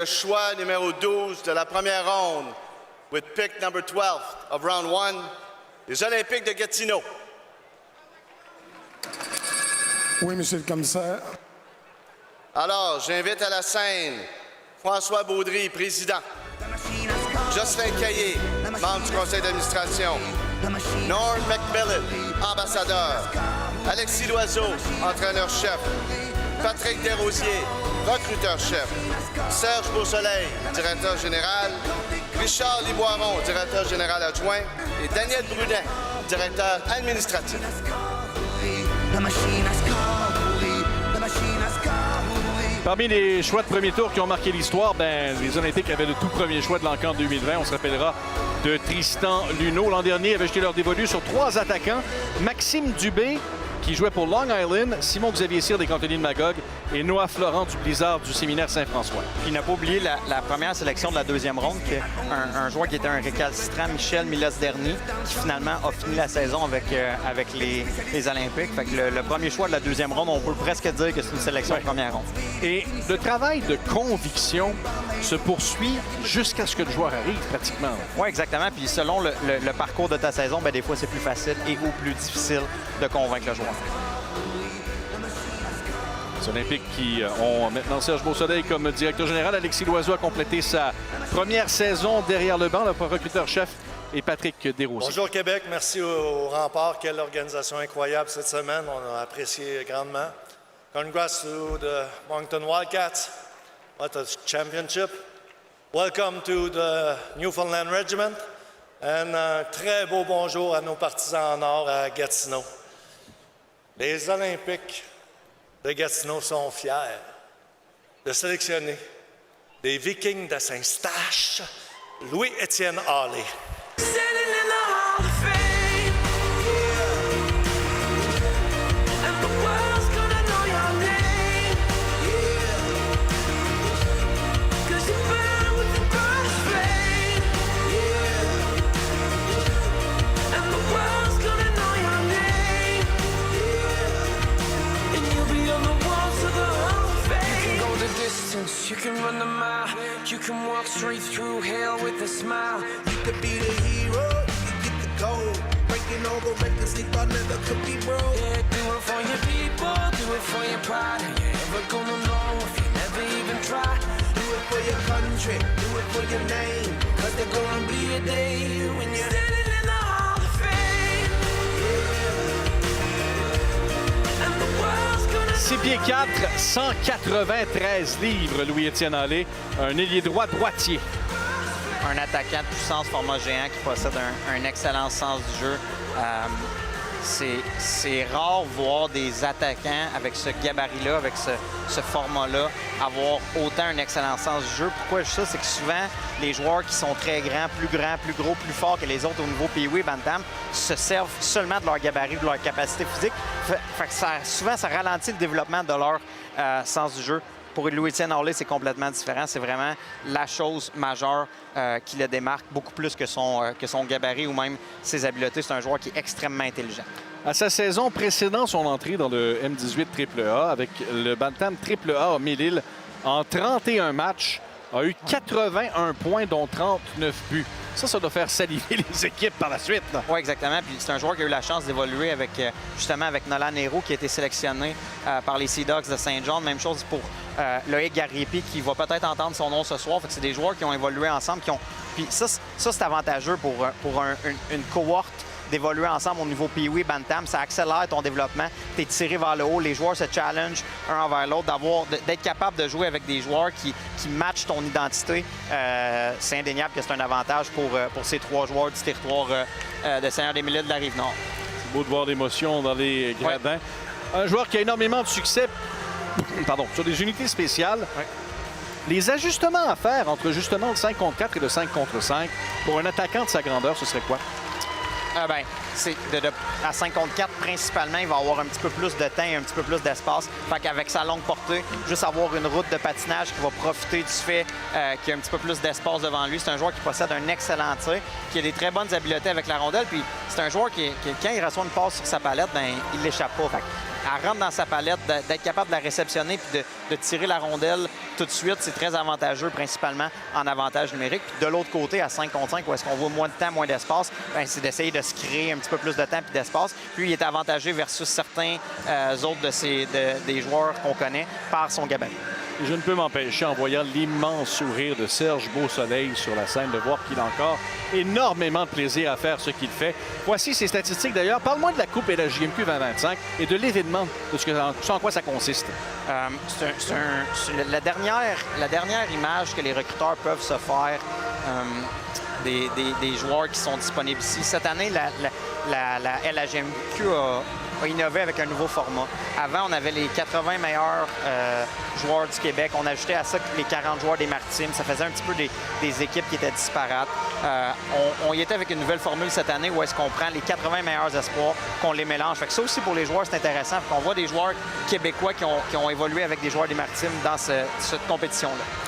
Le choix numéro 12 de la première ronde, with pick number 12 of round 1, les Olympiques de Gatineau. Oui, monsieur le commissaire. Alors, j'invite à la scène François Baudry, président. Jocelyn Caillé, membre du conseil d'administration. Norm McMillan, ambassadeur. Alexis Loiseau, entraîneur-chef. Patrick Desrosiers, recruteur-chef. Serge Beausoleil, directeur général. Richard Liboiron, directeur général adjoint. Et Daniel Brunet, directeur administratif. Parmi les choix de premier tour qui ont marqué l'histoire, les Olympiques avaient le tout premier choix de l'encan 2020. On se rappellera de Tristan Luneau. L'an dernier, avait jeté leur dévolu sur 3 attaquants. Maxime Dubé, qui jouait pour Long Island, Simon-Xavier Cyr des Cantonniers de Magog et Noah Florent du Blizzard du Séminaire Saint-François. Puis il n'a pas oublié la première sélection de la deuxième ronde, qui est un joueur qui était un récalcitrant, Michel Milos-Dernier, qui finalement a fini la saison avec les Olympiques. Fait que le premier choix de la deuxième ronde, on peut presque dire que c'est une sélection de première ronde. Et le travail de conviction se poursuit jusqu'à ce que le joueur arrive, pratiquement. Oui, exactement. Puis selon le parcours de ta saison, des fois, c'est plus facile et ou plus difficile de convaincre le joueur. Les Olympiques qui ont maintenant Serge Beausoleil comme directeur général. Alexis Loiseau a complété sa première saison derrière le banc, le recruteur-chef, et Patrick Desrosiers. Bonjour Québec, merci au Rempart. Quelle organisation incroyable cette semaine. On a apprécié grandement. Congrats to the Moncton Wildcats. What a championship. Welcome to the Newfoundland Regiment. And très beau bonjour à nos partisans en or à Gatineau. Les Olympiques de Gatineau sont fiers de sélectionner des Vikings de Saint-Eustache, Louis-Étienne Hallé. You can run the mile, you can walk straight through hell with a smile. You could be the hero, you get the gold. Breaking over records they thought never could be broke. Yeah, do it for your people, do it for your pride. Are you ever gonna know if you never even try? Do it for your country, do it for your name. Cause there's gonna be a day when you're standing in the Hall of Fame. Yeah. And the world's gonna 6 pieds 4, 193 livres, Louis-Étienne Hallé, un ailier droit droitier. Un attaquant de puissance format géant qui possède un excellent sens du jeu. C'est rare voir des attaquants avec ce gabarit-là, avec ce format-là, avoir autant un excellent sens du jeu. Pourquoi je dis ça? C'est que souvent, les joueurs qui sont très grands, plus gros, plus forts que les autres au niveau Pee-Wee, Bantam, se servent seulement de leur gabarit, de leur capacité physique. Fait que souvent, ça ralentit le développement de leur sens du jeu. Pour Louis-Étienne Hallé, c'est complètement différent. C'est vraiment la chose majeure qui le démarque, beaucoup plus que son gabarit ou même ses habiletés. C'est un joueur qui est extrêmement intelligent. À sa saison précédant son entrée dans le M18 AAA, avec le Bantam AAA à Mille-Îles, en 31 matchs, a eu 81 points, dont 39 buts. Ça doit faire saliver les équipes par la suite. Oui, exactement. Puis c'est un joueur qui a eu la chance d'évoluer justement avec Nolan Hérault, qui a été sélectionné par les Sea Dogs de Saint-John. Même chose pour Loïc Gariepi, qui va peut-être entendre son nom ce soir. Fait que c'est des joueurs qui ont évolué ensemble. Puis ça c'est avantageux pour une cohorte d'évoluer ensemble au niveau Pee-Wee, Bantam. Ça accélère ton développement. Tu es tiré vers le haut. Les joueurs se challengent un envers l'autre. D'être capable de jouer avec des joueurs qui matchent ton identité, c'est indéniable que c'est un avantage pour ces 3 joueurs du territoire de Seigneur-des-Mille-Îles de la Rive-Nord. C'est beau de voir l'émotion dans les gradins. Ouais. Un joueur qui a énormément de succès sur des unités spéciales. Ouais. Les ajustements à faire entre justement le 5 contre 4 et le 5 contre 5, pour un attaquant de sa grandeur, ce serait quoi? C'est à 5 contre 4, principalement, il va avoir un petit peu plus de temps et un petit peu plus d'espace. Fait qu'avec sa longue portée, juste avoir une route de patinage qui va profiter du fait qu'il y a un petit peu plus d'espace devant lui. C'est un joueur qui possède un excellent tir, qui a des très bonnes habiletés avec la rondelle. Puis c'est un joueur qui quand il reçoit une passe sur sa palette, il l'échappe pas. Fait elle rentre dans sa palette, d'être capable de la réceptionner puis de tirer la rondelle tout de suite, c'est très avantageux, principalement en avantage numérique. Puis de l'autre côté, à 5 contre 5, où est-ce qu'on voit moins de temps, moins d'espace, ben, c'est d'essayer de se créer un petit peu plus de temps et d'espace. Puis il est avantagé versus certains autres des joueurs qu'on connaît par son gabarit. Et je ne peux m'empêcher, en voyant l'immense sourire de Serge Beausoleil sur la scène, de voir qu'il a encore énormément de plaisir à faire ce qu'il fait. Voici ses statistiques d'ailleurs. Parle-moi de la Coupe et la JMQ 2025 et de l'événement, de ce en quoi ça consiste. La dernière image que les recruteurs peuvent se faire des joueurs qui sont disponibles ici. Cette année, la LHJMQ a innové avec un nouveau format. Avant, on avait les 80 meilleurs joueurs du Québec. On ajoutait à ça les 40 joueurs des Maritimes. Ça faisait un petit peu des équipes qui étaient disparates. On y était avec une nouvelle formule cette année où est-ce qu'on prend les 80 meilleurs espoirs, qu'on les mélange. Fait que ça aussi, pour les joueurs, c'est intéressant. On voit des joueurs québécois qui ont évolué avec des joueurs des Maritimes dans cette compétition-là.